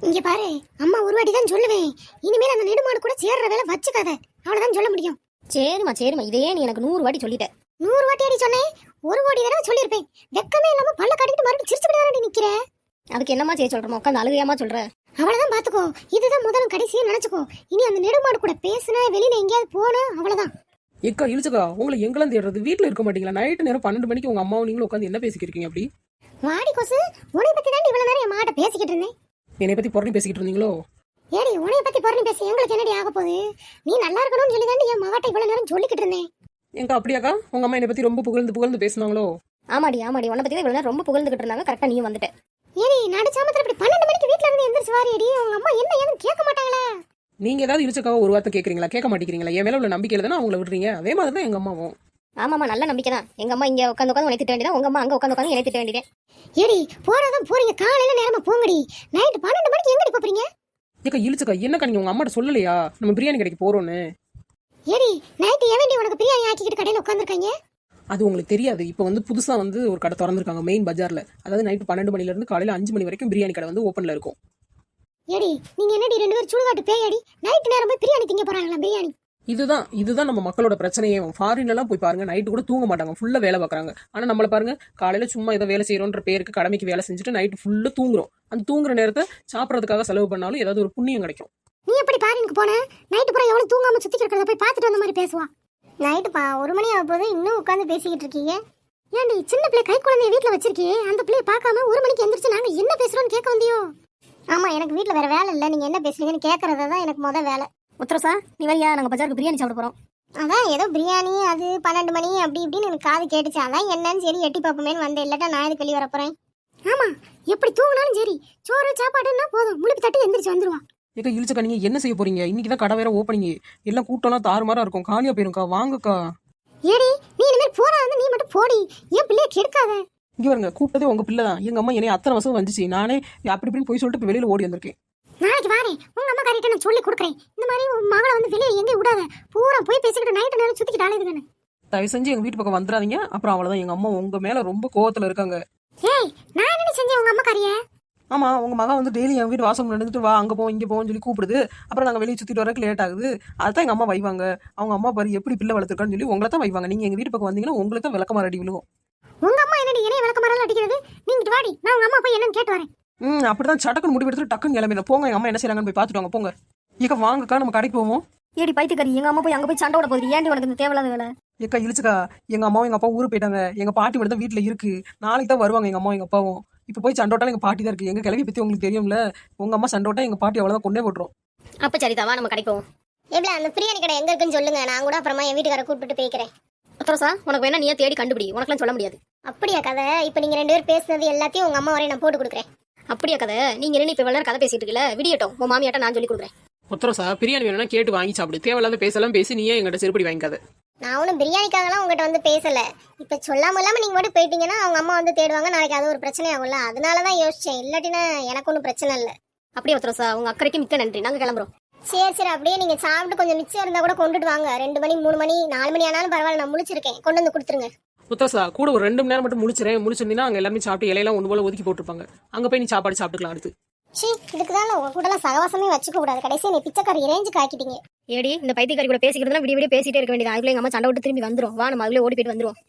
இங்க பாரு, அம்மா ஒரு வாட்டி தான் சொல்லுவேன். இனிமேல் அந்த நெடுமாடு கூட சேர்ற வேலை வச்சுக்காத. அவ்வளவுதான் சொல்ல முடியும். சரிம்மா இதையே நீ எனக்கு 100 வாட்டி சொல்லிட்ட. 100 வாட்டி அடி சொன்னேன், 1 கோடி தடவை சொல்லியிருப்பேன். வெக்கமே இல்லாம பல்ல காட்டிட்டு மறுபடியும் சிரிச்சுக்கிட்டு தானே நிக்கிற. அதுக்கு என்னம்மா செய்ய சொல்றமா? உட்காந்து அழுகையாமா சொல்ற? அவ்வளவுதான் பாத்துக்கோ. இதுதான் முதலும் கடைசியும் நினைச்சுக்கோ. இனி அந்த நெடுமாடு கூட பேசுனா, வெளியில எங்கேயாவது போனா அவ்வளவுதான். ஏக்கா இழுச்சக்கா, உங்களை எங்கெல்லாம் தேடுறது? வீட்டுல இருக்க மாட்டீங்களா? நைட்டு நேரம் 12 மணிக்கு உங்க அம்மாவும் நீங்களும் உட்காந்து என்ன பேசிக்கிறீங்க? அப்படி வாடி கொசு, உன்னை பத்தி தான் இவ்வளவு நேரம் என் மாட்ட பேசிக்கிட்டு இருந்தேன். என்னை பத்தி புறணி பேசிக்கிட்டு இருந்தீங்களோ? ஏடி, உன்னை பத்தி பொறுனி பேசி எங்களுக்கு என்னடி ஆக போகுது? நீ நல்லா இருக்கணும்னு சொல்லி தான் என் மகட்ட இவ்வளவு நேரம் சொல்லிக்கிட்டு இருந்தேன். ஏங்கா அப்படியாக்கா? உங்க அம்மா என்னை பத்தி ரொம்ப புகழ்ந்து பேசினாங்களோ? ஆமாடி உன்னை பத்தி தான் இவ்வளவு நேரம் ரொம்ப புகழ்ந்துகிட்டு இருந்தாங்க. கரெக்டா நீயும் வந்துட்ட. ஏடி, நடுச்சாமத்துல இப்படி 12 மணிக்கு வீட்டுல இருந்து எந்திரிச்சு வாரியடி. உங்க அம்மா என்ன ஏன்னு கேட்க மாட்டாங்களா? நீங்க ஏதாவது இழுச்சக்காவோ ஒரு வார்த்தை கேட்கறீங்களா? கேட்க மாட்டேங்கிறீங்களா? என் மேல உள்ள நம்பிக்கையில தானே அவங்கள விடுறீங்க. அதே மாதிரி தான் எங்க அம்மாவும். ஆமாமா, நல்ல நம்பிக்கை தான். எங்க அம்மா இங்க உட்காந்து உன்னை திட்ட வேண்டியதா, உங்க அம்மா அங்க உட்காந்து என்னை திட்ட வேண்டியதே. ஏடி, போறதும் போறீங்க, காலையில நேரமா போங்கடி. நைட்டு 12 மணிக்கு எங்கடி போறீங்க? ஏக்கா இழுச்சக்கா, என்னக்கா நீங்க உங்க அம்மாட்ட சொல்லலையா நம்ம பிரியாணி கடைக்கு போறோம்னு? ஏடி, நைட்டு ஏவேண்டி உனக்கு பிரியாணி ஆக்கிக்கிட்டு கடையில உட்காந்துருக்காங்க? அது உங்களுக்கு தெரியாது. இப்போ புதுசா ஒரு கடை திறந்திருக்காங்க மெயின் பஜார்ல. அதாவது நைட்டு 12 மணில இருந்து காலையில 5 மணி வரைக்கும் பிரியாணி கடை ஓப்பன்ல இருக்கும். ஏடி, நீங்க என்னடி 2 பேரும் சுடுகாட்டு பேயடி? நைட்டு நேரம் போய் பிரியாணி திங்க போறாங்களா? பிரியாணி இதுதான் நம்ம மக்களோட பிரச்சனையே. ஃபாரின்ல எல்லாம் போய் பாருங்க, நைட்டு கூட தூங்க மாட்டாங்க, ஃபுல்லா வேலை பார்க்கறாங்க. ஆனா நம்மள பாருங்க, காலையில சும்மா ஏதோ வேலை செய்யறோன்ற பேருக்கு கடமைக்கு வேலை செஞ்சுட்டு நைட்டு ஃபுல்லா தூங்குறோம். அந்த தூங்குற நேரத்தை சாப்பிடறதுக்காக செலவு பண்ணாலும் ஏதாவது ஒரு புண்ணியம் கிடைக்கும். நீ எப்படி பாரினுக்கு போன? நைட்டு பூரா எவ்வளவு தூங்காம சுத்தி இருக்கிறத போய் பார்த்துட்டு வந்த மாதிரி பேசுவா. நைட்டு 1 மணி ஆக போது இன்னும் உட்காந்து பேசிக்கிட்டு இருக்கீங்க. ஏன்டி, சின்ன பிள்ளை கை குழந்தைய வீட்டுல வச்சிருக்கே, அந்த பிள்ளைய பார்க்காம 1 மணிக்கு எந்திரிச்சு நாங்க என்ன பேசுறோம்னு கேட்க வந்தியோ? ஆமா, எனக்கு வீட்டுல வேற வேலை இல்ல, நீங்க என்ன பேசுறீங்கன்னு கேட்கறதுதான் எனக்கு முத வேலை. உத்தரசா, நீ வரியா? நாங்க பஜாருக்கு பிரியாணி சாப்பிட போறோம். அதான் ஏதோ பிரியாணி, அது 12 மணி அப்படி இப்படின்னு எனக்கு காது கேட்டுச்சு. அதான் என்னன்னு சரி எட்டி பார்ப்போமேன்னு வந்தேன். இல்லாட்டா நான் எதுக்கு வெளியே வரப்போறேன்? ஆமா, எப்படி தூங்கினாலும் சரி, சோறு சாப்பாடுன்னா போதும், முழுப்பு தட்டி எந்திரிச்சு வந்துருவா. ஏக்கா இழுச்சக்கா, நீங்க என்ன செய்ய போறீங்க? இன்னைக்கு தான் கடை வேற ஓப்பனிங். எல்லாம் கூட்டம்லாம் தாறுமாறா இருக்கும், காலியா போயிருக்கா. வாங்கக்கா. ஏடி, நீ இனிமேல் போறா வந்து நீ மட்டும் போடி, ஏன் பிள்ளைய கெடுக்காத. இங்க வருங்க, கூப்பிட்டதே உங்க பிள்ளை தான். எங்க அம்மா என்னைய அத்தனை வருஷம் வந்துச்சு. நானே அப்படி இப்படின்னு போய் சொல்லிட்டு வெளியில ஓடி வந்திருக்கேன். நாளைக்கு வாரேன், உங்க அம்மா காரிட்ட நான் சொல்லி கொடுக்குறேன். இந்த மாதிரி உன் மகளை வெளியே எங்கேயும் விடாத, பூரா போய் பேசிக்கிட்டு நைட்டு நேரம் சுத்திக்கிட்டு அலையுதுன்னு. தயவு செஞ்சு எங்க வீட்டு பக்கம் வந்துடாதீங்க. அப்புறம் அவ்வளவுதான், எங்க அம்மா உங்க மேல ரொம்ப கோவத்துல இருக்காங்க. ஏய், நான் என்ன செஞ்சேன் உங்க அம்மா காரிய? ஆமா, உங்க மகன் டெய்லி என் வீட்டு வாசல் நடந்துட்டு வா, அங்க போ இங்க போன்னு சொல்லி கூப்பிடுது. அப்புறம் நாங்க வெளியே சுத்திட்டு வரக்கு லேட் ஆகுது. அதான் எங்க அம்மா வைவாங்க. அவங்க அம்மா பாரு எப்படி பிள்ளை வளர்த்துருக்கான்னு சொல்லி உங்களை தான் வைவாங்க. நீங்க எங்க வீட்டு பக்கம் வந்தீங்கன்னா உங்களுக்கு தான் விளக்கமாறு அடி விழுகும். உங்க அம்மா என்னடி என்னைய விளக்கமாறல அடிக்கிறது? நீங்க வாடி, நான் உங்க அம்மா போய் என்னன்னு கேட்டு வரேன். அப்படிதான் சட்டக்குன்னு முடிவெடுத்து டக்குன்னு கிளம்பிட போங்க. எங்க அம்மா என்ன செய்யறாங்கன்னு போய் பாத்துட்டு வாங்க போங்க. இக்க வாங்கக்கா, நம்ம கடைக்கு போவோம். ஏடி பைத்தியக்காரி, எங்க அம்மா போய் அங்க போய் சண்டை ஓட போகுது. ஏன்டி உனக்கு இந்த தேவையில்லாத வேலை? ஏக்கா இழுச்சுக்கா, எங்க அம்மாவும் எங்க அப்பா ஊருக்கு போயிட்டாங்க. எங்க பாட்டி மட்டும் தான் வீட்டுல இருக்கு. நாளைக்கு தான் வருவாங்க எங்க அம்மாவும் எங்க அப்பாவும். இப்ப போய் சண்டோட்டா எங்க பாட்டி தான் இருக்கு. எங்க கிளவி பத்தி உங்களுக்கு தெரியும்ல. உங்க அம்மா சண்டோட்டா எங்க பாட்டி அவ்வளவுதான் கொண்டே போட்டுரும். அப்ப சரிதாவா, நம்ம கடைக்கு போவோம். எப்பல அந்த பிரியாணி கடை எங்க இருக்குன்னு சொல்லுங்க, நான் கூட அப்புறமா என் வீட்டுக்கார கூப்பிட்டு போய்க்கிறேன். உத்தரசா, உனக்கு வேணா நீயே தேடி கண்டுபிடி, உனக்குலாம் சொல்ல முடியாது. அப்படியா கதை? இப்ப நீங்க 2 பேரும் பேசுனது எல்லாத்தையும் உங்க அம்மா வரையும் நான் போட்டு கொடுக்குறேன். அப்படியா கதை? நீங்க என்ன இப்ப இவ்வளவு நேரம் கதை பேசிட்டு இருக்கல, விடியட்டும், உன் மாமியாட்ட நான் சொல்லி கொடுக்குறேன். உத்தரசா, பிரியாணி வேணும்னா கேட்டு வாங்கி சாப்பிடு. தேவையில்லாத பேசலாம் பேசி நீயே எங்கிட்ட செருப்படி வாங்கிக்காத. நான் ஒன்றும் பிரியாணிக்காகலாம் உங்ககிட்ட வந்து பேசல. இப்ப சொல்லாம இல்லாம நீங்க மட்டும் போயிட்டீங்கன்னா அவங்க அம்மா வந்து தேடுவாங்க. நாளைக்கு அது ஒரு பிரச்சனை ஆகும்ல, அதனாலதான் யோசிச்சேன். இல்லாட்டினா எனக்கு ஒன்றும் பிரச்சனை இல்லை. அப்படியே உத்தரசா, உங்க அக்கறைக்கு மிக்க நன்றி. நாங்க கிளம்புறோம். சரி, அப்படியே நீங்க சாப்பிட்டு கொஞ்சம் மிச்சம் இருந்தா கூட கொண்டுட்டு வாங்க. 2 மணி 3 மணி 4 மணி ஆனாலும் பரவாயில்ல, நான் முழிச்சிருக்கேன், கொண்டு வந்து கொடுத்துருங்க. உத்தரசா, கூட ஒரு 2 மணி நேரம் மட்டும் முடிச்சிருந்தீங்கன்னா அங்க எல்லாமே சாப்பிட்டு இலையெல்லாம் ஒன்று போல ஒதுக்கி போட்டுருப்பாங்க. அங்க போய் நீ சாப்பாடு சாப்பிட்டுக்கலாம் அடுத்து. இதுக்குதான் உங்க கூட எல்லாம் சகவாசமே வச்சுக்க கூடாது. கடைசியா நீ பிச்சைக்காரி ரேஞ்சுக்கு ஆக்கிட்டீங்க. ஏடி, இந்த பைத்தியக்காரி கூட பேசிக்கிறதுனா விடிய விடிய பேசிட்டே இருக்க வேண்டியது. அதுக்குள்ள எங்க அம்மா சண்டை விட்டு திரும்பி வந்துரும். வா, நம்ம அதுல ஓடி போயிட்டு வந்துருவோம்.